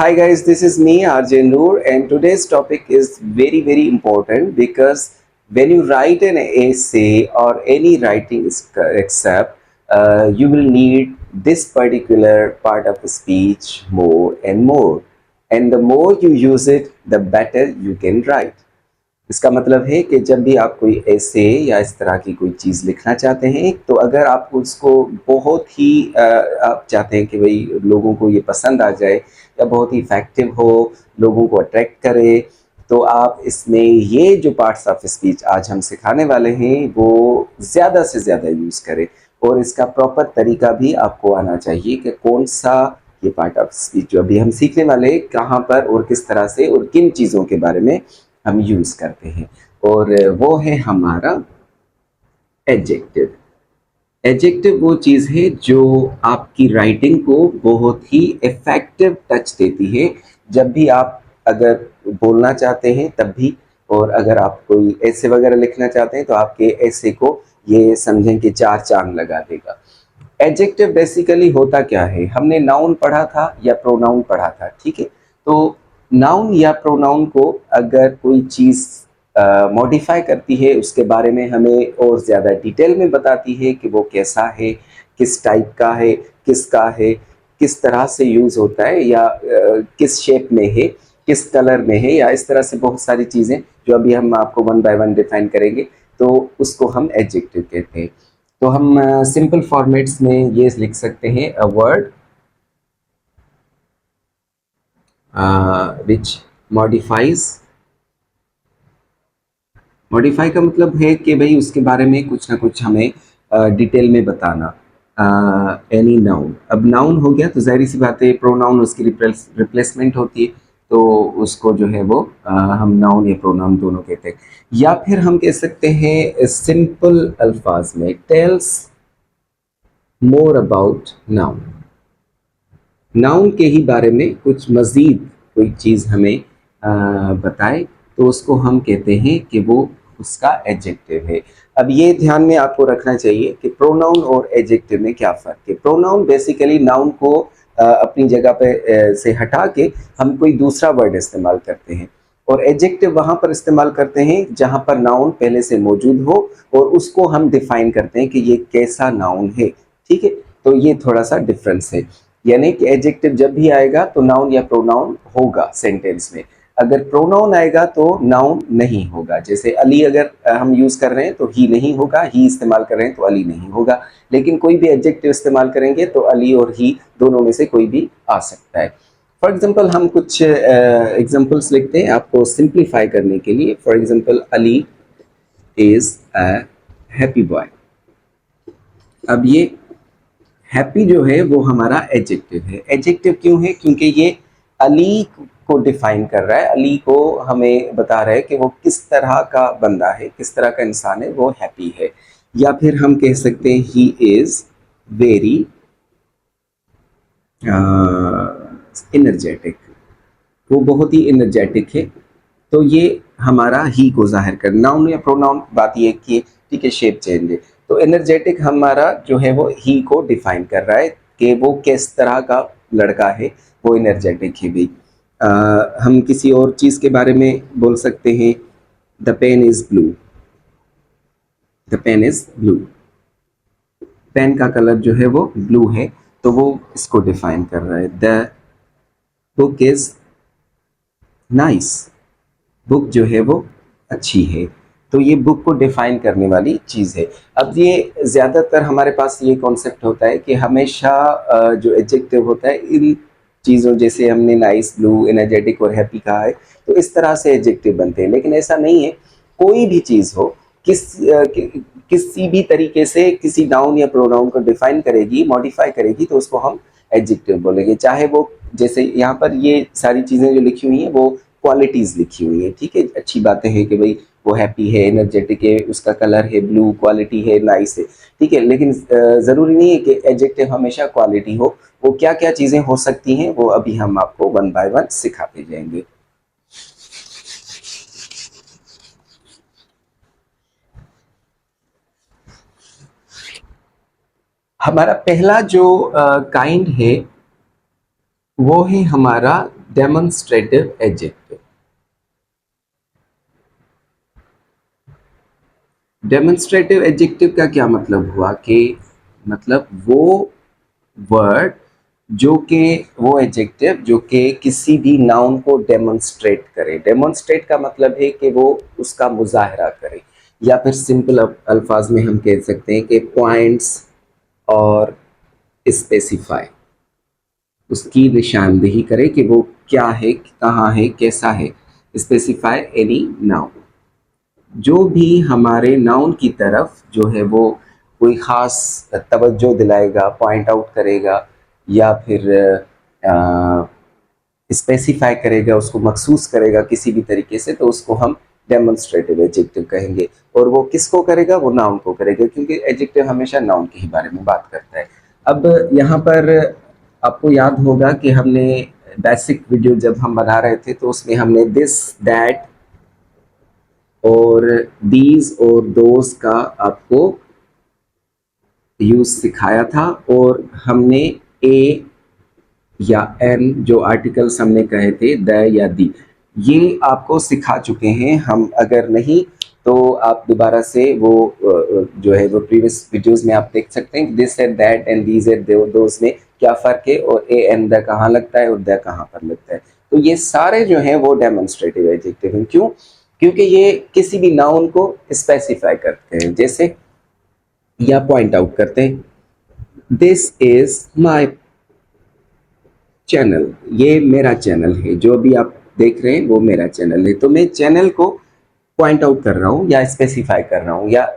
Hi guys, this is me RJ Noor, and today's topic is very important because when you write an essay or any writing except you will need this particular part of the speech more and more, and the more you use it, the better you can write. इसका मतलब है कि जब भी आप कोई ऐसे या इस तरह की कोई चीज़ लिखना चाहते हैं, तो अगर आप उसको बहुत ही आप चाहते हैं कि भाई लोगों को ये पसंद आ जाए या बहुत ही इफ़ेक्टिव हो, लोगों को अट्रैक्ट करे, तो आप इसमें ये जो पार्ट्स ऑफ स्पीच आज हम सिखाने वाले हैं, वो ज़्यादा से ज़्यादा यूज़ करें। और इसका प्रॉपर तरीका भी आपको आना चाहिए कि कौन-सा ये पार्ट ऑफ स्पीच जो अभी हम सीखने वाले हैं, कहाँ पर और किस तरह से और किन चीज़ों के बारे में हम यूज़ करते हैं। और वो है हमारा एडजेक्टिव। एडजेक्टिव वो चीज़ है जो आपकी राइटिंग को बहुत ही इफ़ेक्टिव टच देती है, जब भी आप अगर बोलना चाहते हैं तब भी, और अगर आप कोई ऐसे वगैरह लिखना चाहते हैं तो आपके ऐसे को ये समझें कि 4 चाँद लगा देगा। एडजेक्टिव बेसिकली होता क्या है? हमने नाउन पढ़ा था या प्रोनाउन पढ़ा था, ठीक है? तो नाउन या प्रोनाउन को अगर कोई चीज़ मॉडिफाई करती है, उसके बारे में हमें और ज़्यादा डिटेल में बताती है कि वो कैसा है, किस टाइप का है, किसका है, किस तरह से यूज़ होता है, या किस शेप में है, किस कलर में है, या इस तरह से बहुत सारी चीज़ें जो अभी हम आपको वन बाय वन डिफाइन करेंगे, तो उसको हम एडजेक्टिव कहते हैं। तो हम सिंपल फॉर्मेट्स में ये लिख सकते हैं a word which modifies. Modify का मतलब है कि भाई उसके बारे में कुछ ना कुछ हमें डिटेल में बताना। एनी नाउन, अब नाउन हो गया तो जाहिर सी बात है प्रोनाउन उसकी रिप्लेसमेंट होती है, तो उसको जो है वो हम नाउन या प्रोनाउन दोनों कहते हैं। या फिर हम कह सकते हैं सिंपल अल्फाज में tells more about noun. Noun के ही बारे में कुछ मज़ीद कोई चीज़ हमें बताए, तो उसको हम कहते हैं कि वो उसका एडजेक्टिव है। अब ये ध्यान में आपको रखना चाहिए कि प्रोनाउन और एडजेक्टिव में क्या फ़र्क है। प्रोनाउन बेसिकली नाउन को अपनी जगह पे से हटा के हम कोई दूसरा वर्ड इस्तेमाल करते हैं, और एडजेक्टिव वहाँ पर इस्तेमाल करते हैं जहाँ पर नाउन पहले से मौजूद हो, और उसको हम डिफ़ाइन करते हैं कि ये कैसा नाउन है, ठीक है? तो ये थोड़ा-सा डिफ़रेंस है। यानी कि एडजेक्टिव जब भी आएगा तो नाउन या प्रोनाउन होगा सेंटेंस में। अगर प्रोनाउन आएगा तो नाउन नहीं होगा। जैसे अली अगर हम यूज़ कर रहे हैं तो ही नहीं होगा, ही इस्तेमाल कर रहे हैं तो अली नहीं होगा। लेकिन कोई भी एडजेक्टिव इस्तेमाल करेंगे तो अली और ही दोनों में से कोई भी आ सकता है। फॉर एग्ज़ाम्पल हम कुछ एग्ज़ाम्पल्स लिखते हैं आपको सिंप्लीफाई करने के लिए। For example Ali is a happy boy. अब ये हैप्पी जो है वो हमारा एडजेक्टिव है। एडजेक्टिव क्यों है? क्योंकि ये अली को डिफाइन कर रहा है, अली को हमें बता रहा है कि वो किस तरह का बंदा है, किस तरह का इंसान है, वो हैप्पी है। या फिर हम कह सकते हैं ही इज़ वेरी एनर्जेटिक, वो बहुत ही एनर्जेटिक है। तो ये हमारा ही को ज़ाहिर कर, नाउन या प्रोनाउन बात ये कि ठीक है शेप चेंज है। तो एनर्जेटिक हमारा जो है वो ही को डिफाइन कर रहा है कि वो किस तरह का लड़का है, वो एनर्जेटिक है भी। हम किसी और चीज़ के बारे में बोल सकते हैं, the pen is blue. The pen is blue, pen का कलर जो है वो ब्लू है, तो वो इसको डिफाइन कर रहा है। The book is nice, book जो है वो अच्छी है। तो ये बुक को डिफाइन करने वाली चीज़ है। अब ये ज़्यादातर हमारे पास ये कॉन्सेप्ट होता है कि हमेशा जो एडजेक्टिव होता है इन चीज़ों, जैसे हमने नाइस, ब्लू, एनर्जेटिक और हैप्पी कहा है, तो इस तरह से एडजेक्टिव बनते हैं। लेकिन ऐसा नहीं है, कोई भी चीज़ हो किसी भी तरीके से किसी नाउन या प्रोनाउन को डिफाइन करेगी, मॉडिफाई करेगी, तो उसको हम एडजेक्टिव बोलेंगे। चाहे वो, जैसे यहाँ पर ये सारी चीज़ें जो लिखी हुई हैं वो क्वालिटीज़ लिखी हुई है, ठीक है? अच्छी बातें हैं कि भाई वो हैप्पी है, एनर्जेटिक है, उसका कलर है ब्लू, क्वालिटी है, नाइस है, ठीक है? लेकिन ज़रूरी नहीं है कि एडजेक्टिव हमेशा क्वालिटी हो। वो क्या-क्या चीज़ें हो सकती हैं वो अभी हम आपको वन बाय वन सिखाते जाएँगे। हमारा पहला जो काइंड है वो है हमारा डेमोन्स्ट्रेटिव एडजेक्टिव। डेमोन्स्ट्रेटिव एडजेक्टिव का क्या मतलब हुआ कि मतलब वो वर्ड जो कि वो एडजेक्टिव जो कि किसी भी नाउन को डेमोन्स्ट्रेट करे। डेमोन्स्ट्रेट का मतलब है कि वो उसका मुजाहरा करे, या फिर सिंपल अल्फाज में हम कह सकते हैं कि पॉइंट्स और स्पेसिफाई, उसकी निशानदेही करे कि वो क्या है, कहाँ है, कैसा है। स्पेसिफाई एनी नाउन, जो भी हमारे नाउन की तरफ जो है वो कोई ख़ास तवज्जो दिलाएगा, पॉइंट आउट करेगा, या फिर स्पेसिफाई करेगा, उसको मखसूस करेगा किसी भी तरीके से, तो उसको हम डेमोन्स्ट्रेटिव एडजेक्टिव कहेंगे। और वो किसको करेगा? वो नाउन को करेगा, क्योंकि एडजेक्टिव हमेशा नाउन के ही बारे में बात करता है। अब यहाँ पर आपको याद होगा कि हमने बेसिक वीडियो जब हम बना रहे थे तो उसमें हमने दिस, दैट और दीज और दोज का आपको यूज सिखाया था, और हमने ए या एन जो आर्टिकल्स हमने कहे थे, द या दी, ये आपको सिखा चुके हैं हम। अगर नहीं तो आप दोबारा से वो जो है वो प्रीवियस वीडियोस में आप देख सकते हैं this and that and these and those में क्या फ़र्क है, और ए एंड द कहाँ लगता है और द कहाँ पर लगता है। तो ये सारे जो हैं वो डेमोन्स्ट्रेटिव एडजेक्टिव हैं। क्यों? क्योंकि ये किसी भी नाउन को स्पेसिफाई करते हैं, जैसे या पॉइंट आउट करते हैं, दिस इज माई चैनल, ये मेरा चैनल है, जो भी आप देख रहे हैं वो मेरा चैनल है। तो मैं चैनल को पॉइंट आउट कर रहा हूँ या स्पेसिफाई कर रहा हूँ, या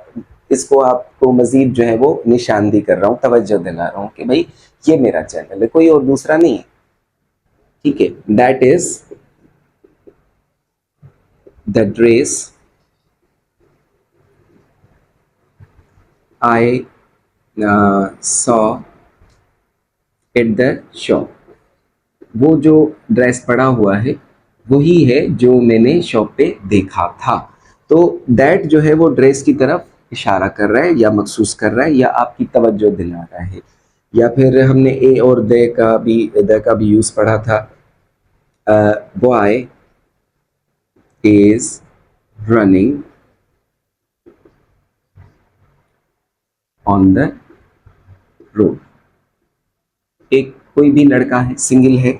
इसको आपको मजीद जो है वो निशानदी कर रहा हूँ, तवज्जो दिला रहा हूँ कि भाई ये मेरा चैनल है, कोई और दूसरा नहीं है। ठीक है, that is the dress I saw at the shop, वो जो ड्रेस पड़ा हुआ है वही है जो मैंने शॉप पे देखा था। तो दैट जो है वो ड्रेस की तरफ इशारा कर रहा है, या मखसूस कर रहा है, या आपकी तवज्जो दिला रहा है। या फिर हमने ए और द का भी यूज़ पढ़ा था। Boy is running on the road, एक कोई भी लड़का है, सिंगल है,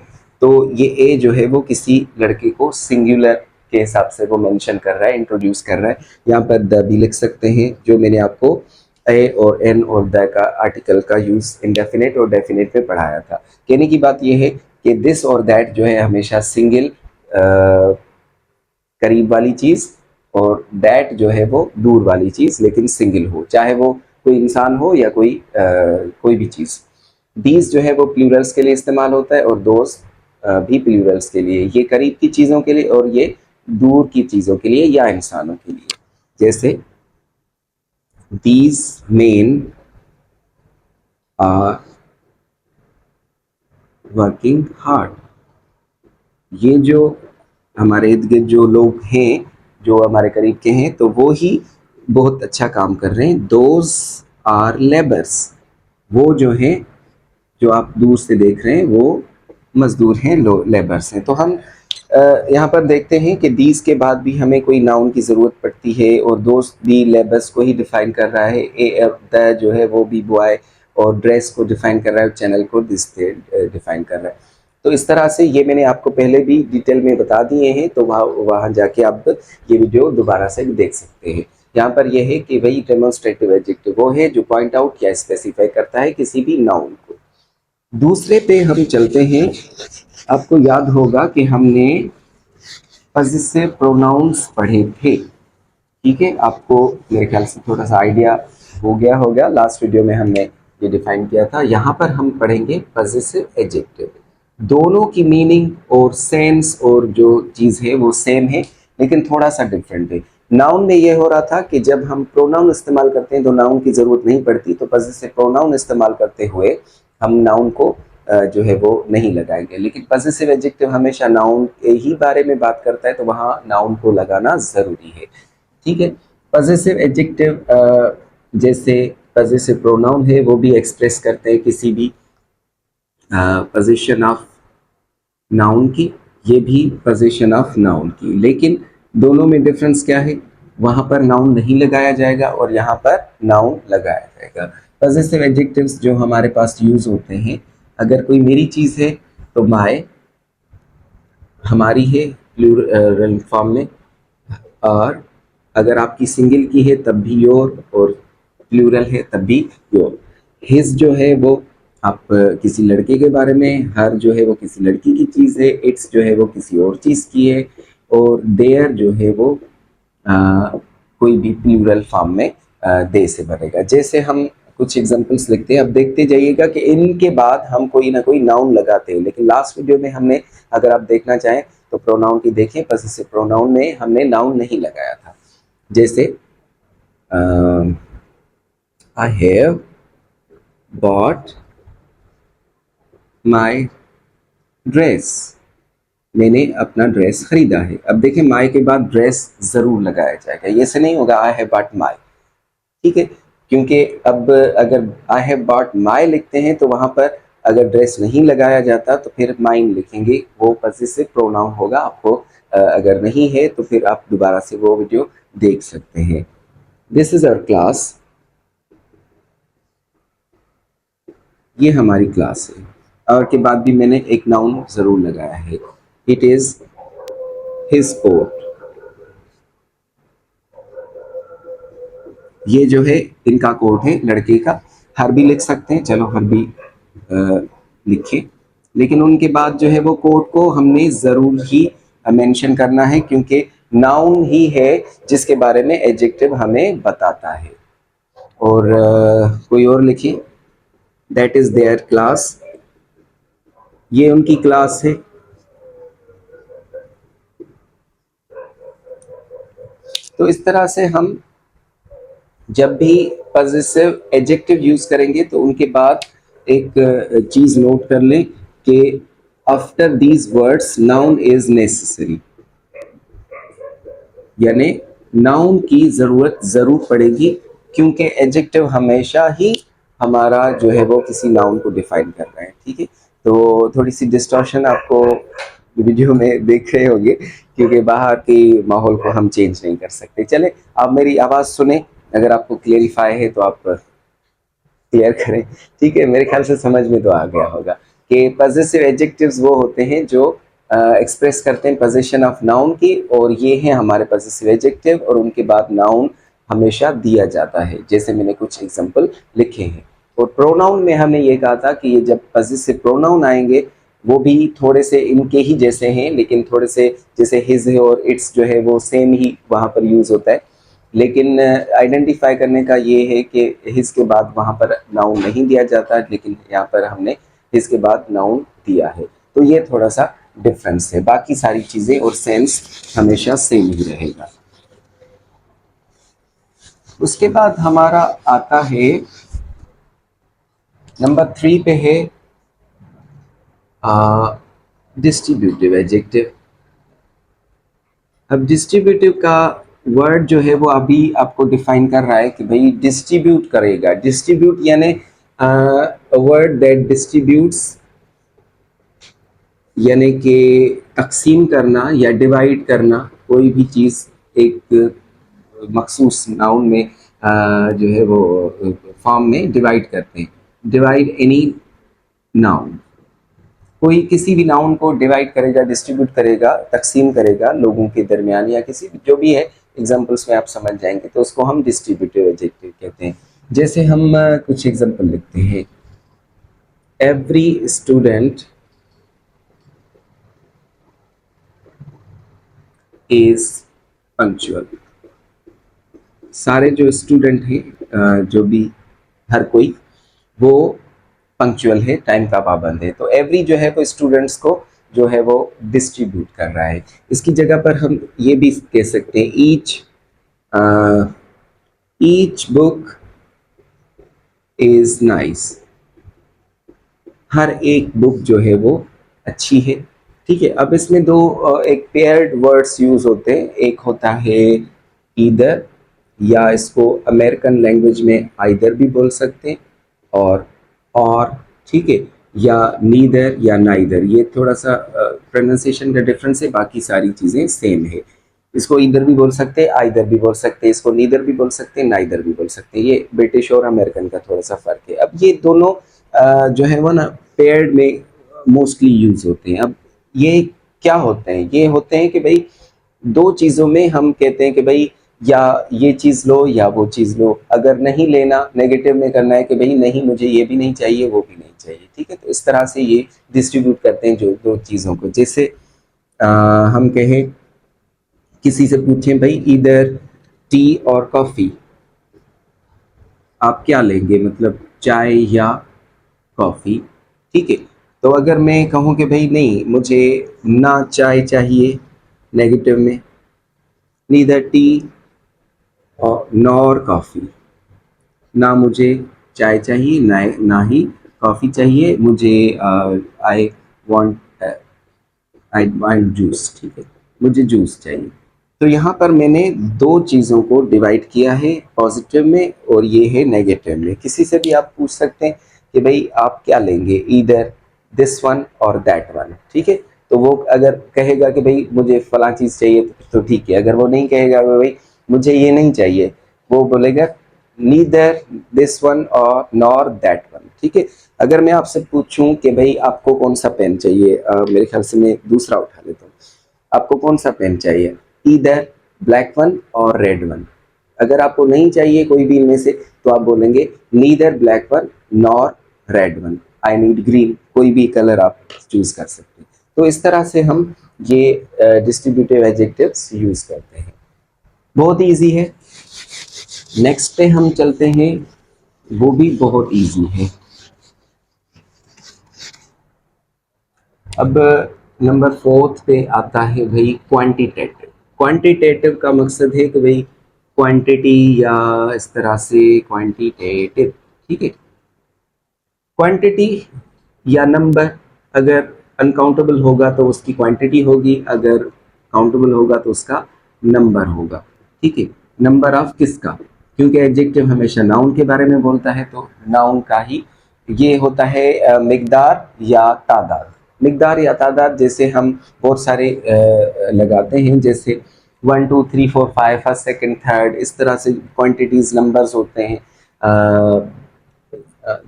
तो ये ए जो है वो किसी लड़के को सिंगुलर के हिसाब से वो मेंशन कर रहा है, इंट्रोड्यूस कर रहा है। यहाँ पर द भी लिख सकते हैं, जो मैंने आपको ए और एन और द का आर्टिकल का यूज़ इंडेफिनेट और डेफिनेट में पढ़ाया था। कहने की बात ये है कि दिस और दैट जो है हमेशा सिंगल करीब वाली चीज़, और दैट जो है वो दूर वाली चीज़, लेकिन सिंगल हो, चाहे वो कोई इंसान हो या कोई भी चीज़। दीज जो है वो प्लूरल्स के लिए इस्तेमाल होता है, और दोस्त भी प्लूरल्स के लिए, ये करीब की चीज़ों के लिए और ये दूर की चीज़ों के लिए या इंसानों के लिए। जैसे these men are working hard, ये जो हमारे इर्द गिर्द जो लोग हैं, जो हमारे करीब के हैं, तो वो ही बहुत अच्छा काम कर रहे हैं। दोज आर लेबर्स, वो जो हैं, जो आप दूर से देख रहे हैं वो मजदूर हैं, लेबर्स हैं। तो हम यहाँ पर देखते हैं कि दीज के बाद भी हमें कोई नाउन की ज़रूरत पड़ती है, और दोस्त भी लेबर्स को ही डिफ़ाइन कर रहा है। ए द जो है वो भी बॉय और ड्रेस को डिफ़ाइन कर रहा है, और चैनल को दिस डिफ़ाइन कर रहा है। तो इस तरह से ये मैंने आपको पहले भी डिटेल में बता दिए हैं, तो वहाँ जाके आप ये वीडियो दोबारा से भी देख सकते हैं। यहाँ पर यह है कि वही डेमोन्स्ट्रेटिव एडजेक्टिव वो है जो पॉइंट आउट या स्पेसिफाई करता है किसी भी नाउन को। दूसरे पे हम चलते हैं। आपको याद होगा कि हमने पॉजेसिव प्रोनाउंस पढ़े थे। ठीक है, आपको मेरे ख्याल से थोड़ा सा आइडिया हो गया होगा, लास्ट वीडियो में हमने ये डिफाइन किया था। यहाँ पर हम पढ़ेंगे पॉजेसिव एडजेक्टिव। दोनों की मीनिंग और सेंस और जो चीज़ है वो सेम है, लेकिन थोड़ा सा डिफरेंट है। नाउन में ये हो रहा था कि जब हम प्रोनाउन इस्तेमाल करते हैं तो नाउन की ज़रूरत नहीं पड़ती, तो पॉजेसिव प्रोनाउन इस्तेमाल करते हुए हम नाउन को जो है वो नहीं लगाएंगे। लेकिन पॉजेसिव एडजेक्टिव हमेशा नाउन के ही बारे में बात करता है, तो वहाँ नाउन को लगाना ज़रूरी है। ठीक है, पॉजेसिव एडजेक्टिव जैसे पॉजेसिव प्रोनाउन है वो भी एक्सप्रेस करते हैं किसी भी पोजीशन ऑफ नाउन की, ये भी पोजीशन ऑफ नाउन की, लेकिन दोनों में डिफरेंस क्या है, वहां पर नाउन नहीं लगाया जाएगा और यहाँ पर नाउन लगाया जाएगा। पॉजिटिव एडजेक्टिव्स जो हमारे पास यूज होते हैं, अगर कोई मेरी चीज है तो माय हमारी है प्लूरल फॉर्म में, और अगर आपकी सिंगल की है तब भी योर, और प्लूरल है तब भी योर। हिज जो है वो आप किसी लड़के के बारे में, हर जो है वो किसी लड़की की चीज है, इट्स जो है वो किसी और चीज की है, और देयर जो है वो कोई भी प्लूरल फॉर्म में दे से बनेगा। जैसे हम कुछ एग्जांपल्स लिखते हैं, अब देखते जाइएगा कि इनके बाद हम कोई ना कोई नाउन लगाते हैं, लेकिन लास्ट वीडियो में हमने, अगर आप देखना चाहें तो प्रोनाउन की देखें, पॉसेसिव प्रोनाउन में हमने नाउन नहीं लगाया था। जैसे I have bought my dress, मैंने अपना ड्रेस खरीदा है। अब देखें माई के बाद ड्रेस जरूर लगाया जाएगा, ये से नहीं होगा आई हैव बॉट माई, ठीक है, क्योंकि अब अगर आई हैव बॉट माई लिखते हैं तो वहां पर अगर ड्रेस नहीं लगाया जाता तो फिर माइन लिखेंगे, वो पॉसेसिव प्रोनाउन होगा। आपको अगर नहीं है तो फिर आप दोबारा से वो वीडियो देख सकते हैं। दिस इज आवर क्लास, ये हमारी क्लास है, और के बाद भी मैंने एक नाउन जरूर लगाया है, इट इज हिज कोट। ये जो है इनका कोट है लड़के का, हर भी लिख सकते हैं, चलो हर भी लिखे, लेकिन उनके बाद जो है वो कोट को हमने जरूर ही मेंशन करना है, क्योंकि नाउन ही है जिसके बारे में एडजेक्टिव हमें बताता है। और कोई और लिखिए, दैट इज देयर क्लास, ये उनकी क्लास है। तो इस तरह से हम जब भी पॉजिटिव एडजेक्टिव यूज करेंगे तो उनके बाद एक चीज नोट कर लें कि after these words noun is necessary, यानी नाउन की जरूरत जरूर पड़ेगी, क्योंकि एडजेक्टिव हमेशा ही हमारा जो है वो किसी नाउन को डिफाइन कर रहा है, ठीक है। तो थोड़ी सी डिस्टॉर्शन आपको वीडियो में देख रहे होंगे, क्योंकि बाहर के माहौल को हम चेंज नहीं कर सकते। चले आप मेरी आवाज़ सुने, अगर आपको क्लियरिफाई है तो आप क्लियर करें, ठीक है। मेरे ख्याल से समझ में तो आ गया होगा कि पॉजिटिव एडजेक्टिव्स वो होते हैं जो एक्सप्रेस करते हैं पोजीशन ऑफ नाउन की, और ये हैं हमारे पॉजिटिव एडजेक्टिव, और उनके बाद नाउन हमेशा दिया जाता है, जैसे मैंने कुछ एग्जांपल लिखे हैं। और प्रोनाउन में हमने ये कहा था कि ये जब पॉजिटिव प्रोनाउन आएंगे वो भी थोड़े से इनके ही जैसे हैं, लेकिन थोड़े से जैसे हिज है और इट्स जो है वो सेम ही वहाँ पर यूज होता है, लेकिन आइडेंटिफाई करने का ये है कि हिज के बाद वहाँ पर नाउन नहीं दिया जाता, लेकिन यहाँ पर हमने हिज के बाद नाउन दिया है। तो ये थोड़ा सा डिफरेंस है, बाकी सारी चीज़ें और सेंस हमेशा सेम ही रहेगा। उसके बाद हमारा आता है नंबर 3 पे है डिस्ट्रीब्यूटिव एडजेक्टिव। अब डिस्ट्रीब्यूटिव का वर्ड जो है वो अभी आपको डिफाइन कर रहा है कि भाई डिस्ट्रीब्यूट करेगा। डिस्ट्रीब्यूट यानी वर्ड दैट डिस्ट्रीब्यूट्स, यानी कि तकसीम करना या डिवाइड करना, कोई भी चीज़ एक मखसूस नाउन में जो है वो फॉर्म में डिवाइड करते हैं। डिवाइड एनी नाउन, कोई किसी भी नाउन को डिवाइड करेगा, डिस्ट्रीब्यूट करेगा, तकसीम करेगा लोगों के दरमियान, या किसी जो भी है, एग्जांपल्स में आप समझ जाएंगे, तो उसको हम डिस्ट्रीब्यूटिव एडजेक्टिव कहते हैं। जैसे हम कुछ एग्जांपल लिखते हैं, एवरी स्टूडेंट इज पंक्चुअल, सारे जो स्टूडेंट हैं जो भी हर कोई, वो पंक्चुअल है, टाइम का पाबंद है। तो एवरी जो है वो स्टूडेंट्स को जो है वो डिस्ट्रीब्यूट कर रहा है। इसकी जगह पर हम ये भी कह सकते हैं ईच बुक इज नाइस, हर एक बुक जो है वो अच्छी है, ठीक है। अब इसमें दो एक पेयर्ड वर्ड्स यूज होते हैं, एक होता है ईदर, या इसको अमेरिकन लैंग्वेज में आइदर भी बोल सकते हैं, और ठीक है, या नीदर या नाइदर। ये थोड़ा सा प्रोनाउंसिएशन का डिफरेंस है, बाकी सारी चीज़ें सेम है। इसको इधर भी बोल सकते हैं, आइदर भी बोल सकते हैं, इसको नीदर भी बोल सकते हैं, नाइदर भी बोल सकते हैं। ये ब्रिटिश और अमेरिकन का थोड़ा सा फर्क है। अब ये दोनों जो है वो ना पेयर्ड में मोस्टली यूज होते हैं। अब ये क्या होते हैं? ये होते हैं कि भाई दो चीज़ों में हम कहते हैं कि भाई या ये चीज़ लो या वो चीज़ लो। अगर नहीं लेना, नेगेटिव में करना है कि भाई नहीं, मुझे ये भी नहीं चाहिए, वो भी नहीं चाहिए। ठीक है, तो इस तरह से ये डिस्ट्रीब्यूट करते हैं जो दो चीज़ों को। जैसे हम कहें, किसी से पूछें भाई इधर टी और कॉफ़ी, आप क्या लेंगे, मतलब चाय या कॉफ़ी। ठीक है, तो अगर मैं कहूँ कि भाई नहीं, मुझे ना चाय चाहिए, नेगेटिव में, नीदर टी और नॉर कॉफ़ी, ना मुझे चाय चाहिए ना ही कॉफ़ी चाहिए, मुझे I want I want juice. ठीक है, मुझे जूस चाहिए। तो यहाँ पर मैंने दो चीज़ों को डिवाइड किया है, पॉजिटिव में और ये है नेगेटिव में। किसी से भी आप पूछ सकते हैं कि भाई आप क्या लेंगे, ईदर दिस वन और दैट वन। ठीक है, तो वो अगर कहेगा कि भाई मुझे फला चीज़ चाहिए तो ठीक है। अगर वो नहीं कहेगा भाई मुझे ये नहीं चाहिए, वो बोलेगा नीदर दिस वन और नॉर दैट वन। ठीक है, अगर मैं आपसे पूछूं कि भाई आपको कौन सा पेन चाहिए, मेरे ख्याल से मैं दूसरा उठा लेता हूँ, आपको कौन सा पेन चाहिए, ईदर ब्लैक वन और रेड वन। अगर आपको नहीं चाहिए कोई भी इनमें से, तो आप बोलेंगे neither black one nor red one, I need green. कोई भी कलर आप चूज कर सकते हैं। तो इस तरह से हम ये डिस्ट्रीब्यूटिव एडजेक्टिव्स यूज करते हैं। बहुत इजी है। नेक्स्ट पे हम चलते हैं, वो भी बहुत इजी है। अब नंबर फोर्थ पे आता है भाई क्वांटिटेटिव। क्वांटिटेटिव का मकसद है कि भाई क्वांटिटी या इस तरह से क्वांटिटेटिव। ठीक है, क्वांटिटी या नंबर अगर अनकाउंटेबल होगा तो उसकी क्वांटिटी होगी, अगर काउंटेबल होगा तो उसका नंबर होगा। ठीक है, नंबर ऑफ किसका? क्योंकि एडजेक्टिव हमेशा नाउन के बारे में बोलता है, तो नाउन का ही ये होता है मिकदार या तादाद। मिकदार या तादाद जैसे हम बहुत सारे लगाते हैं, जैसे 1 2 3 4 5 फर्स्ट सेकंड थर्ड, इस तरह से क्वांटिटीज नंबर्स होते हैं।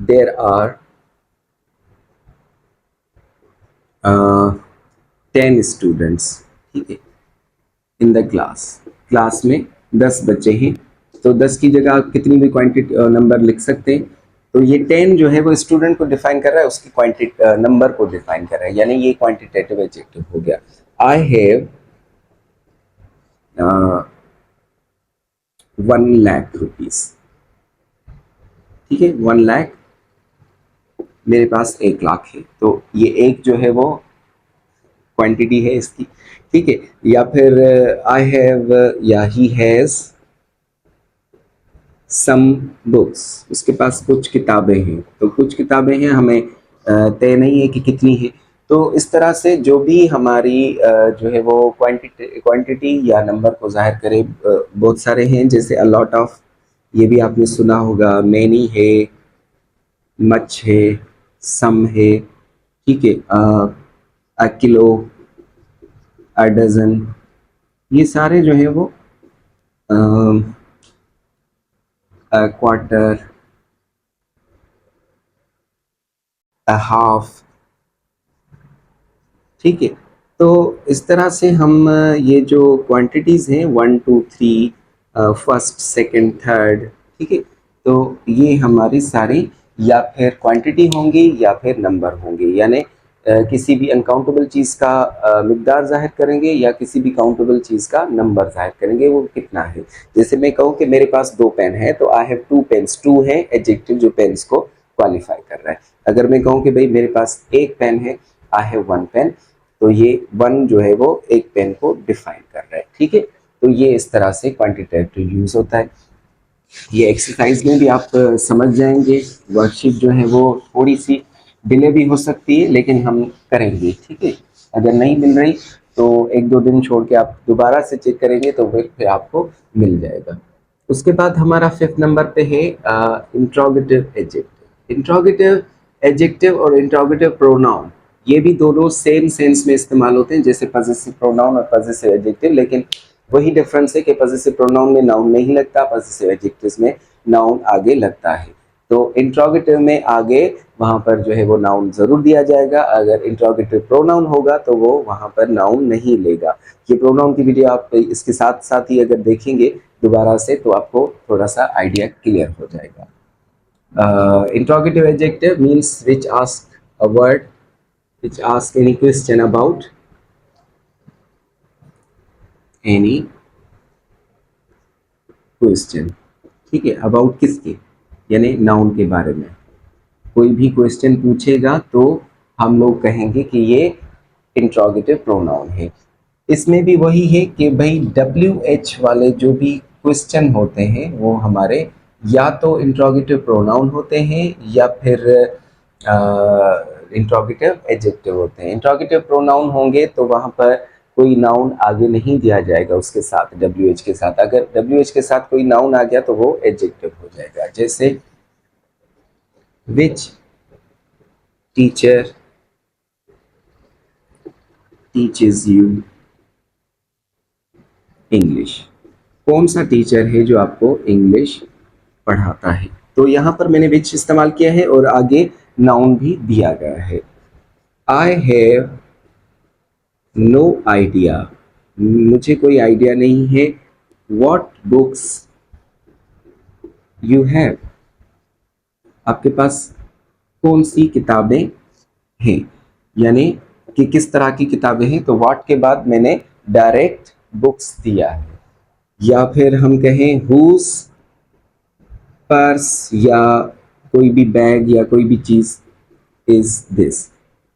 There are 10 students. ठीक है, इन द क्लास, क्लास में 10 बच्चे हैं, तो 10 की जगह आप कितनी भी क्वांटिटी नंबर लिख सकते हैं। तो ये 10 जो है वो स्टूडेंट को डिफाइन कर रहा है, उसकी क्वांटिटी नंबर को डिफाइन कर रहा है, यानी ये क्वांटिटेटिव एडजेक्टिव हो गया। I have 1 lakh rupees. ठीक है, 1 लाख, मेरे पास 1 लाख है, तो ये एक जो है वो क्वांटिटी है इसकी। ठीक है, या फिर आई हैव या ही हैज सम बुक्स, उसके पास कुछ किताबें हैं। तो कुछ किताबें हैं, हमें तय नहीं है कि कितनी है। तो इस तरह से जो भी हमारी जो है वो क्वांटिटी या नंबर को जाहिर करे, बहुत सारे हैं, जैसे अ लॉट ऑफ, ये भी आपने सुना होगा, मैनी है, मच है, सम है। ठीक है, अ किलो, अ डजन, ये सारे जो है वो क्वार्टर, अ हाफ। ठीक है, तो इस तरह से हम ये जो क्वांटिटीज़ हैं 1 2 3 फर्स्ट सेकंड थर्ड। ठीक है, तो ये हमारी सारी या फिर क्वांटिटी होंगी या फिर नंबर होंगे, यानी किसी भी अनकाउंटेबल चीज़ का मिकदार जाहिर करेंगे या किसी भी काउंटेबल चीज़ का नंबर जाहिर करेंगे, वो कितना है। जैसे मैं कहूँ कि मेरे पास 2 पेन है, तो आई हैव 2 पेन्स। 2 है एडजेक्टिव जो पेन्स को क्वालिफाई कर रहा है। अगर मैं कहूँ कि भाई मेरे पास 1 पेन है, आई हैव 1 पेन, तो ये 1 जो है वो 1 पेन को डिफाइन कर रहा है। ठीक है, तो ये इस तरह से क्वांटिटेटिव यूज होता है। ये एक्सरसाइज में भी आप समझ जाएंगे। वर्कशीट जो है वो थोड़ी सी डिले भी हो सकती है, लेकिन हम करेंगे। ठीक है, अगर नहीं मिल रही तो 1 2 दिन छोड़ के आप दोबारा से चेक करेंगे, तो फिर आपको मिल जाएगा। उसके बाद हमारा 5th नंबर पे है इंट्रोगेटिव एडजेक्टिव। इंट्रोगेटिव एडजेक्टिव और इंट्रोगेटिव प्रोनाउन, ये भी दोनों सेम सेंस में इस्तेमाल होते हैं जैसे पजेसिव प्रोनाउन और पजेसिव एडजेक्टिव, लेकिन वही डिफरेंस है कि पजेसिव प्रोनाउन में नाउन नहीं लगता, पजेसिव एडजेक्टिव्स में नाउन आगे लगता है। तो इंट्रोगेटिव में आगे वहां पर जो है वो नाउन जरूर दिया जाएगा, अगर इंट्रोगेटिव प्रोनाउन होगा तो वो वहां पर नाउन नहीं लेगा। ये प्रोनाउन की वीडियो आप इसके साथ साथ ही अगर देखेंगे दोबारा से तो आपको थोड़ा सा आइडिया क्लियर हो जाएगा। Interrogative adjective means which ask a word, which ask any question about any question, ठीक है, अबाउट किसके, यानी नाउन के बारे में कोई भी क्वेश्चन पूछेगा तो हम लोग कहेंगे कि ये इंट्रोगेटिव प्रोनाउन है। इसमें भी वही है कि भाई WH वाले जो भी क्वेश्चन होते हैं वो हमारे या तो इंट्रोगेटिव प्रोनाउन होते हैं या फिर इंट्रोगेटिव एडजेक्टिव होते हैं। इंट्रोगेटिव प्रोनाउन होंगे तो वहां पर कोई नाउन आगे नहीं दिया जाएगा उसके साथ WH के साथ, अगर WH के साथ कोई नाउन आ गया तो वो एडजेक्टिव हो जाएगा। जैसे विच टीचर टीचेस यू इंग्लिश, कौन सा टीचर है जो आपको इंग्लिश पढ़ाता है। तो यहाँ पर मैंने विच इस्तेमाल किया है और आगे नाउन भी दिया गया है। आई हैव नो आइडिया, मुझे कोई आइडिया नहीं है। वॉट बुक्स यू हैव, आपके पास कौन सी किताबें हैं, यानी कि किस तरह की किताबें हैं। तो व्हाट के बाद मैंने डायरेक्ट बुक्स दिया है। या फिर हम कहें हुज पर्स, या कोई भी बैग या कोई भी चीज इज दिस,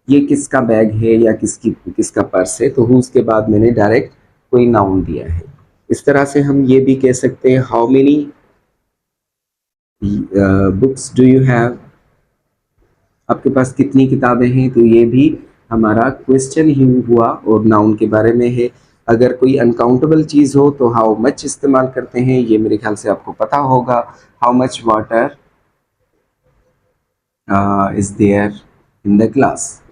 ये किसका बैग है या किसका पर्स है। तो हुज के बाद मैंने डायरेक्ट कोई नाउन दिया है। इस तरह से हम ये भी कह सकते हैं how many books do you have, आपके पास कितनी किताबें हैं। तो ये भी हमारा क्वेश्चन ही हुआ और नाउन के बारे में है। अगर कोई अनकाउंटेबल चीज हो तो हाउ मच इस्तेमाल करते हैं, ये मेरे ख्याल से आपको पता होगा। How much water is there in the glass,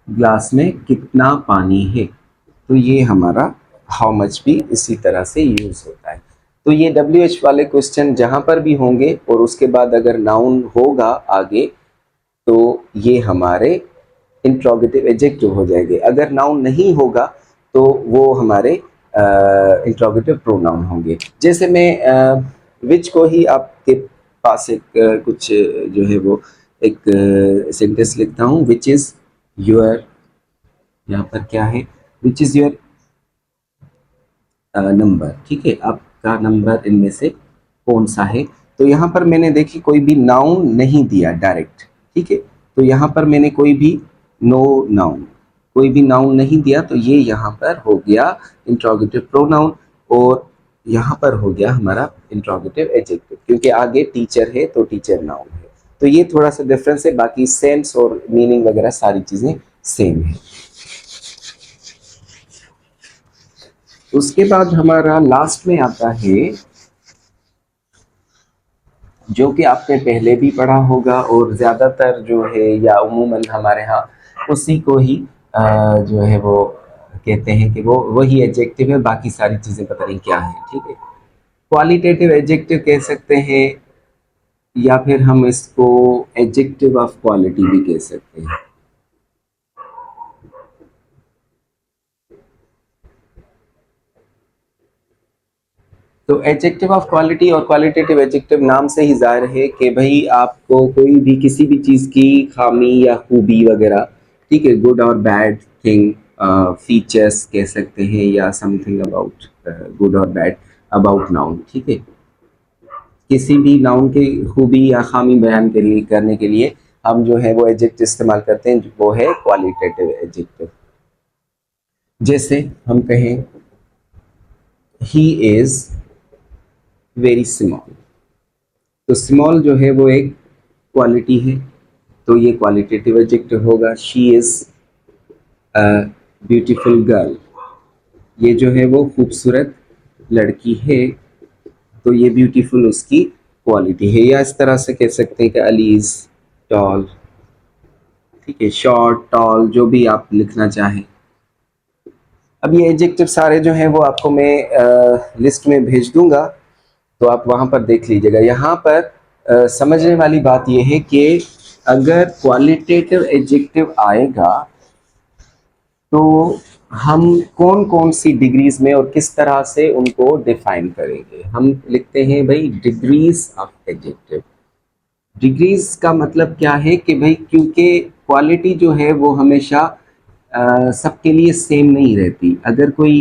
glass में कितना पानी है। तो ये हमारा हाउ मच भी इसी तरह से यूज होता है। तो ये WH वाले क्वेश्चन जहां पर भी होंगे और उसके बाद अगर नाउन होगा आगे तो ये हमारे इंट्रोगेटिव एडजेक्टिव हो जाएंगे। अगर नाउन नहीं होगा तो वो हमारे इंट्रोगेटिव प्रोनाउन होंगे। जैसे मैं विच को ही आपके पास एक कुछ जो है वो एक सेंटेंस लिखता हूँ। विच इज योर, यहाँ पर क्या है, विच इज योर नंबर, ठीक है, आपका नंबर इनमें से कौन सा है। तो यहाँ पर मैंने देखी कोई भी नाउन नहीं दिया डायरेक्ट, ठीक है। तो यहाँ पर मैंने कोई भी नो नाउन, कोई भी नाउन नहीं दिया, तो ये यहाँ पर हो गया इंट्रोगेटिव प्रोनाउन और यहाँ पर हो गया हमारा इंट्रोगेटिव एडजेक्टिव, क्योंकि आगे टीचर है तो टीचर नाउन है। तो ये थोड़ा सा डिफरेंस है, बाकी सेंस और मीनिंग वगैरह सारी चीजें सेम है। उसके बाद हमारा लास्ट में आता है जो कि आपने पहले भी पढ़ा होगा और ज्यादातर जो है या उमूमन हमारे यहाँ उसी को ही जो है वो कहते हैं कि वो वही एडजेक्टिव है, बाकी सारी चीजें पता नहीं क्या है, ठीक है। क्वालिटेटिव एडजेक्टिव कह सकते हैं या फिर हम इसको एडजेक्टिव ऑफ क्वालिटी भी कह सकते हैं। तो एडजेक्टिव ऑफ क्वालिटी और क्वालिटेटिव एडजेक्टिव नाम से ही जाहिर है कि भाई आपको कोई भी किसी भी चीज़ की खामी या खूबी वगैरह, ठीक है, गुड और बैड थिंग, फीचर्स कह सकते हैं या समथिंग अबाउट गुड और बैड अबाउट नाउन, ठीक है। किसी भी नाउन की खूबी या खामी बयान के लिए करने के लिए हम जो है वो एडजेक्टिव इस्तेमाल करते हैं, वो है क्वालिटेटिव एडजेक्टिव। जैसे हम कहें ही इज वेरी स्मॉल, तो स्मॉल जो है वो एक क्वालिटी है, तो ये क्वालिटेटिव एडजेक्टिव होगा। She is a beautiful girl, ये जो है वो खूबसूरत लड़की है, तो ये ब्यूटीफुल उसकी क्वालिटी है। या इस तरह से कह सकते हैं कि अली इज टॉल, ठीक है, शॉर्ट, टॉल, जो भी आप लिखना चाहें। अब ये एडजेक्टिव सारे जो हैं वो आपको मैं लिस्ट में भेज दूंगा, तो आप वहां पर देख लीजिएगा। यहाँ पर समझने वाली बात यह है कि अगर क्वालिटेटिव एडजेक्टिव आएगा तो हम कौन कौन सी डिग्रीज में और किस तरह से उनको डिफाइन करेंगे। हम लिखते हैं भाई डिग्रीज ऑफ एडजेक्टिव। डिग्रीज का मतलब क्या है कि भाई क्योंकि क्वालिटी जो है वो हमेशा सबके लिए सेम नहीं रहती। अगर कोई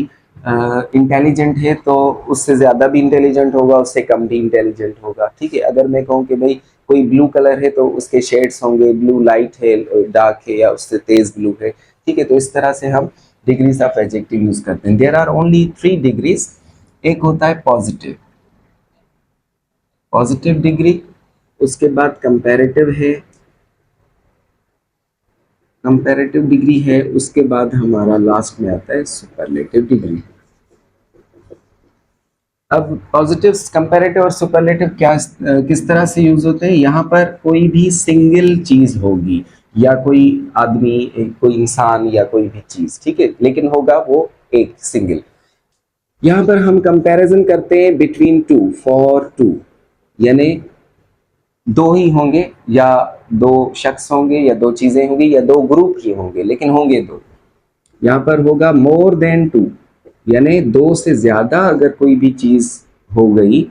इंटेलिजेंट है तो उससे ज़्यादा भी इंटेलिजेंट होगा, उससे कम भी इंटेलिजेंट होगा। ठीक है, अगर मैं कहूँ कि भाई कोई ब्लू कलर है तो उसके शेड्स होंगे, ब्लू लाइट है, डार्क है, या उससे तेज ब्लू है। ठीक है, तो इस तरह से हम डिग्रीज ऑफ एडजेक्टिव यूज करते हैं। There are only 3 degrees. एक होता है पॉजिटिव, पॉजिटिव डिग्री, उसके बाद कंपैरेटिव है, कंपैरेटिव डिग्री है, उसके बाद हमारा लास्ट में आता है सुपरलेटिव डिग्री। अब पॉजिटिव, कंपैरेटिव और सुपरलेटिव क्या किस तरह से यूज होते हैं। यहाँ पर कोई भी सिंगल चीज होगी, या कोई आदमी, कोई इंसान, या कोई भी चीज, ठीक है, लेकिन होगा वो एक सिंगल। यहाँ पर हम कंपैरिजन करते हैं बिटवीन टू, फॉर टू, यानी दो ही होंगे, या दो शख्स होंगे, या दो चीजें होंगी, या दो ग्रुप ही होंगे, लेकिन होंगे दो। यहाँ पर होगा मोर देन टू, यानी दो से ज्यादा अगर कोई भी चीज हो गई,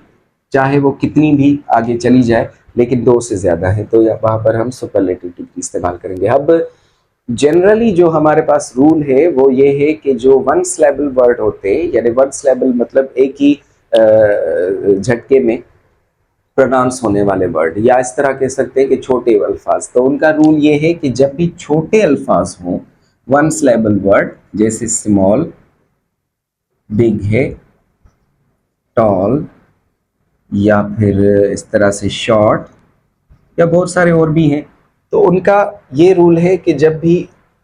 चाहे वो कितनी भी आगे चली जाए, लेकिन दो से ज्यादा है, तो वहां पर हम सुपरलेटिव डिग्री इस्तेमाल करेंगे। अब जनरली जो हमारे पास रूल है वो ये है कि जो वन सिलेबल वर्ड होते हैं, यानी वन सिलेबल मतलब एक ही झटके में प्रोनाउंस होने वाले वर्ड, या इस तरह कह सकते हैं कि छोटे अल्फाज, तो उनका रूल ये है कि जब भी छोटे अल्फाज हों, वन सिलेबल वर्ड, जैसे स्मॉल, बिग है, टॉल, या फिर इस तरह से शॉर्ट, या बहुत सारे और भी हैं, तो उनका ये रूल है कि जब भी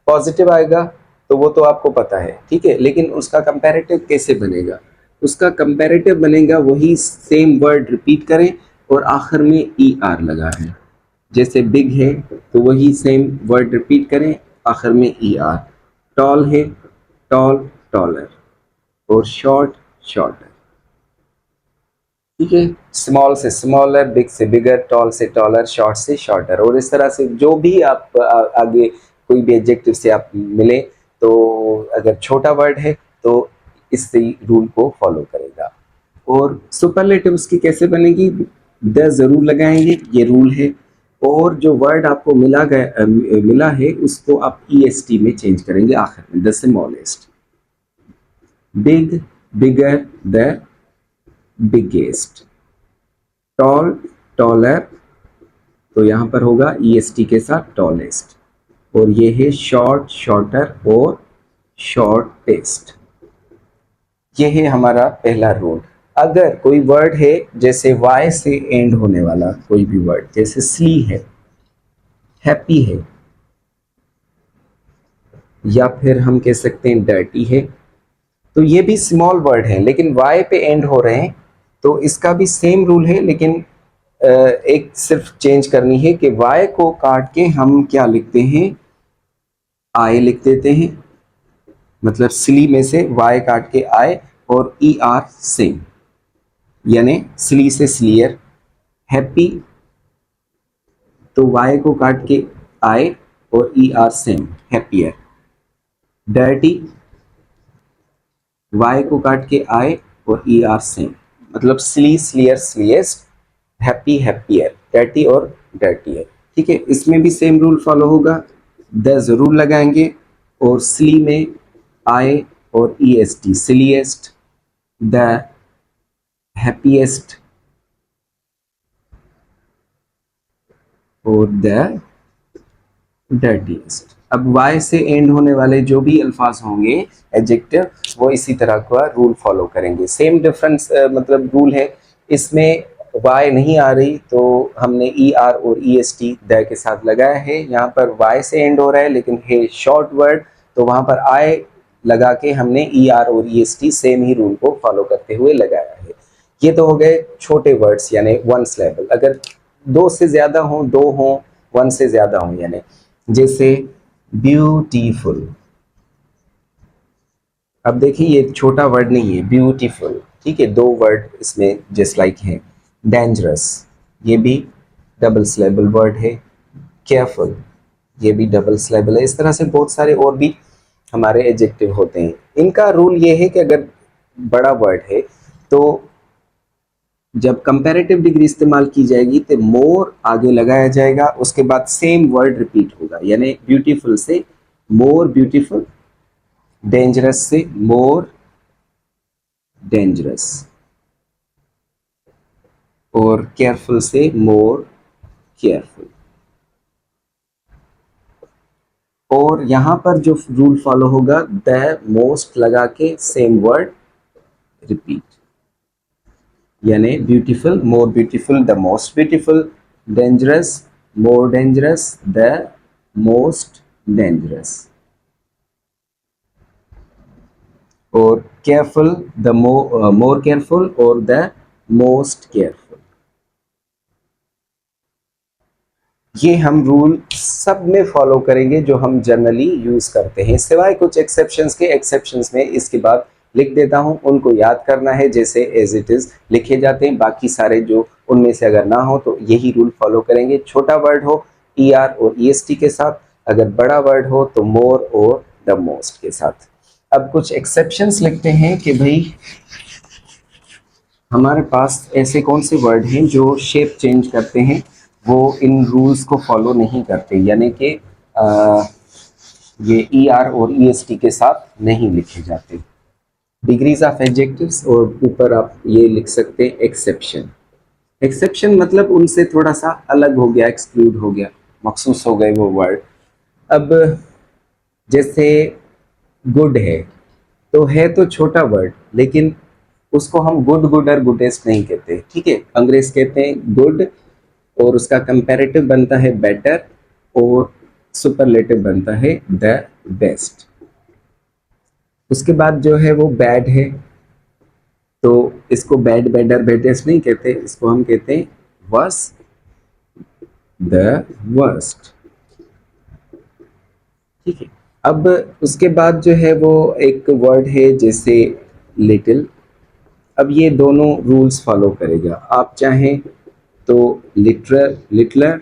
पॉजिटिव आएगा तो वो तो आपको पता है, ठीक है, लेकिन उसका कंपैरेटिव कैसे बनेगा। उसका कंपैरेटिव बनेगा वही सेम वर्ड रिपीट करें और आखिर में ई आर लगा है। जैसे बिग है तो वही सेम वर्ड रिपीट करें, आखिर में ई आर। टॉल है, टॉल, टॉलर, और शॉर्ट, शॉर्टर। ठीक है, स्मॉल से स्मॉलर, बिग से बिगर, टॉल से टॉलर, शॉर्ट से शॉर्टर, और इस तरह से जो भी आप आगे कोई भी एडजेक्टिव से आप मिले, तो अगर छोटा वर्ड है तो इस रूल को फॉलो करेगा। और सुपरलेटिव्स की कैसे बनेगी, द जरूर लगाएंगे, ये रूल है। और जो वर्ड आपको मिला है उसको आप ईएसटी में चेंज करेंगे आखिर में, the smallest, big, bigger, the biggest, tall, taller, तो यहां पर होगा ईएसटी के साथ टॉलेस्ट, और ये है शॉर्ट, शॉर्टर, और शॉर्टेस्ट। ये है हमारा पहला रूल। अगर कोई वर्ड है जैसे वाई से एंड होने वाला कोई भी वर्ड, जैसे स्ली है, हैप्पी है, या फिर हम कह सकते हैं डर्टी है, तो ये भी स्मॉल वर्ड है लेकिन वाई पे एंड हो रहे हैं, तो इसका भी सेम रूल है, लेकिन एक सिर्फ चेंज करनी है कि वाई को काट के हम क्या लिखते हैं, आई लिख देते हैं। मतलब स्ली में से वाई काट के आई, और ई आर सेम, यानी स्ली से स्लीयर। हैप्पी तो वाई को काट के आई और E R same, happier. Dirty Y को काट के आई और ई आर सेम, मतलब sly, slyer, slyest, happy, happier, dirty और डर्टियर। ठीक है, इसमें भी सेम रूल फॉलो होगा, द जरूर लगाएंगे, और स्ली में आई और E S T, silliest, the happiest, और द डर्टीएस्ट। अब वाई से एंड होने वाले जो भी अल्फाज होंगे एडजेक्टिव, वो इसी तरह का रूल फॉलो करेंगे। सेम डिफरेंस मतलब रूल है, इसमें वाई नहीं आ रही तो हमने ई आर और ई एस टी द के साथ लगाया है। यहाँ पर वाई से एंड हो रहा है लेकिन है शॉर्ट वर्ड, तो वहाँ पर आई लगा के हमने ई आर और ई एस टी सेम ही रूल को फॉलो करते हुए लगाया है। ये तो हो गए छोटे वर्ड्स, यानी वन सिलेबल। अगर दो से ज्यादा हो, दो हो, वन से ज्यादा हो, यानी जैसे ब्यूटीफुल। अब देखिए ये छोटा वर्ड नहीं है, ब्यूटीफुल, ठीक है, दो वर्ड इसमें जस्ट लाइक हैं। डेंजरस, ये भी डबल सिलेबल वर्ड है। केयरफुल, ये भी डबल सिलेबल है। इस तरह से बहुत सारे और भी हमारे एडजेक्टिव होते हैं। इनका रूल ये है कि अगर बड़ा वर्ड है तो जब कंपैरेटिव डिग्री इस्तेमाल की जाएगी तो मोर आगे लगाया जाएगा, उसके बाद सेम वर्ड रिपीट होगा, यानी ब्यूटीफुल से मोर ब्यूटीफुल, डेंजरस से मोर डेंजरस, और केयरफुल से मोर केयरफुल। और यहां पर जो रूल फॉलो होगा, द मोस्ट लगा के सेम वर्ड रिपीट, यानी beautiful more beautiful, the most beautiful, dangerous more dangerous, the most dangerous, और केयरफुल द मोर केयरफुल और द मोस्ट केयरफुल। ये हम रूल सब में फॉलो करेंगे जो हम जनरली यूज करते हैं, सिवाय कुछ एक्सेप्शंस के। एक्सेप्शंस में इसके बाद लिख देता हूं, उनको याद करना है, जैसे एज इट इज लिखे जाते हैं। बाकी सारे जो उनमें से अगर ना हो तो यही रूल फॉलो करेंगे। छोटा वर्ड हो ER और EST के साथ, अगर बड़ा वर्ड हो तो मोर और द मोस्ट के साथ। अब कुछ एक्सेप्शंस लिखते हैं कि भाई हमारे पास ऐसे कौन से वर्ड हैं जो शेप चेंज करते हैं, वो इन रूल्स को फॉलो नहीं करते, यानी कि ये ER और EST के साथ नहीं लिखे जाते। डिग्रीज ऑफ एडजेक्टिव्स, और ऊपर आप ये लिख सकते हैं एक्सेप्शन। एक्सेप्शन मतलब उनसे थोड़ा सा अलग हो गया, एक्सक्लूड हो गया, मखसूस हो गए वो वर्ड। अब जैसे गुड है, तो है तो छोटा वर्ड, लेकिन उसको हम गुड गुड और गुडेस्ट नहीं कहते, ठीक है। अंग्रेज कहते हैं गुड, और उसका कंपैरेटिव बनता है बेटर, और सुपरलेटिव बनता है द बेस्ट। उसके बाद जो है वो बैड है, तो इसको बैड बेडर बेटेस्ट नहीं कहते, इसको हम कहते हैं वर्स द वर्स्ट, ठीक है। अब उसके बाद जो है वो एक वर्ड है जैसे लिटिल। अब ये दोनों रूल्स फॉलो करेगा, आप चाहें तो लिटलर,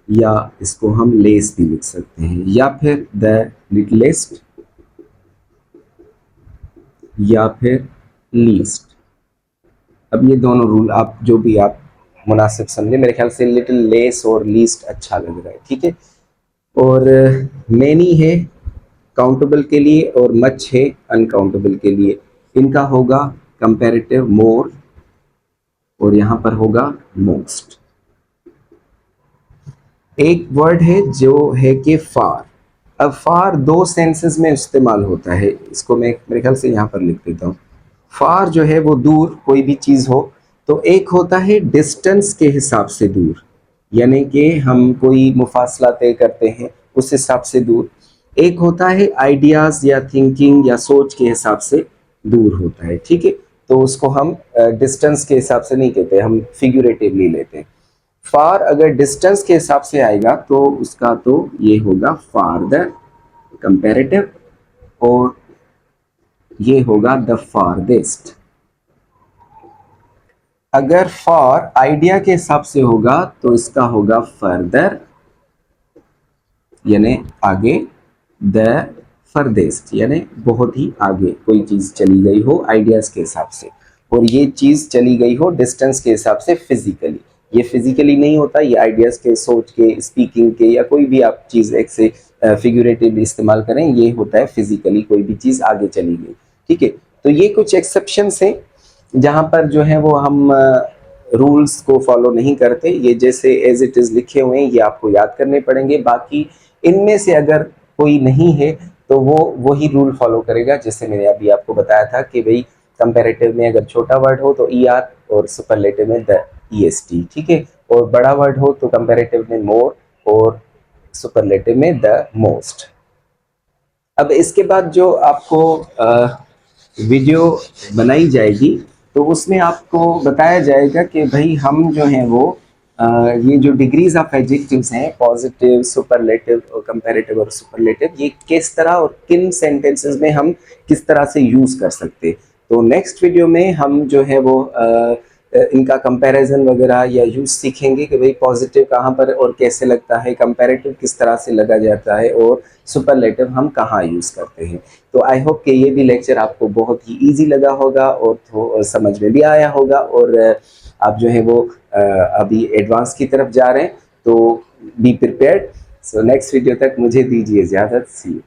या इसको हम लेस भी लिख सकते हैं, या फिर द लिटलेस्ट, या फिर लीस्ट। अब ये दोनों रूल आप जो भी आप मुनासिब समझे, मेरे ख्याल से लिटिल लेस और लीस्ट अच्छा लग रहा है, ठीक है। और मैनी है काउंटेबल के लिए, और मच है अनकाउंटेबल के लिए। इनका होगा कंपैरेटिव मोर, और यहां पर होगा मोस्ट। एक वर्ड है जो है कि फार। अब फार दो सेंसेस में इस्तेमाल होता है, इसको मैं मेरे ख्याल से यहाँ पर लिख देता हूँ। फार जो है वो दूर कोई भी चीज़ हो, तो एक होता है डिस्टेंस के हिसाब से दूर, यानी कि हम कोई मुफासला तय करते हैं उस हिसाब से दूर। एक होता है आइडियाज या थिंकिंग या सोच के हिसाब से दूर होता है, ठीक है। तो उसको हम डिस्टेंस के हिसाब से नहीं कहते, हम फिगुरेटिवली लेते हैं। फार अगर डिस्टेंस के हिसाब से आएगा तो उसका तो ये होगा फारदर कंपैरेटिव, और ये होगा द फारदेस्ट। अगर फॉर आइडिया के हिसाब से होगा तो इसका होगा फर्दर, यानी आगे, द फर्देस्ट यानी बहुत ही आगे कोई चीज चली गई हो आइडियाज के हिसाब से, और ये चीज चली गई हो डिस्टेंस के हिसाब से फिजिकली। ये फिजिकली नहीं होता, ये आइडियाज के, सोच के, स्पीकिंग के, या कोई भी आप चीज एक से फिगुरेटिव इस्तेमाल करें, ये होता है फिजिकली कोई भी चीज आगे चली गई, ठीक है। तो ये कुछ एक्सेप्शंस हैं जहां पर जो है वो हम रूल्स को फॉलो नहीं करते। ये जैसे एज इट इज लिखे हुए हैं ये आपको याद करने पड़ेंगे। बाकी इनमें से अगर कोई नहीं है तो वो वही रूल फॉलो करेगा, जैसे मैंने अभी आपको बताया था कि भाई कंपैरेटिव में अगर छोटा वर्ड हो तो ER, और सुपरलेटिव में द EST, ठीक है। और बड़ा वर्ड हो तो कंपैरेटिव में मोर, और सुपरलेटिव में द मोस्ट। अब इसके बाद जो आपको वीडियो बनाई जाएगी तो उसमें आपको बताया जाएगा कि भाई हम जो हैं वो ये जो डिग्रीज ऑफ एडजेक्टिव्स हैं, पॉजिटिव, सुपरलेटिव और कंपैरेटिव और सुपरलेटिव, ये किस तरह और किन सेंटेंसेस में हम किस तरह से यूज कर सकते। तो नेक्स्ट वीडियो में हम जो है वो इनका कंपैरिजन वगैरह या यूज सीखेंगे कि भाई पॉजिटिव कहाँ पर और कैसे लगता है, कंपैरेटिव किस तरह से लगा जाता है और सुपरलेटिव हम कहाँ यूज करते हैं। तो आई होप कि ये भी लेक्चर आपको बहुत ही इजी लगा होगा और तो समझ में भी आया होगा, और आप जो है वो अभी एडवांस की तरफ जा रहे हैं, तो be prepared. So next video तक मुझे दीजिए इजाज़त। सी यू।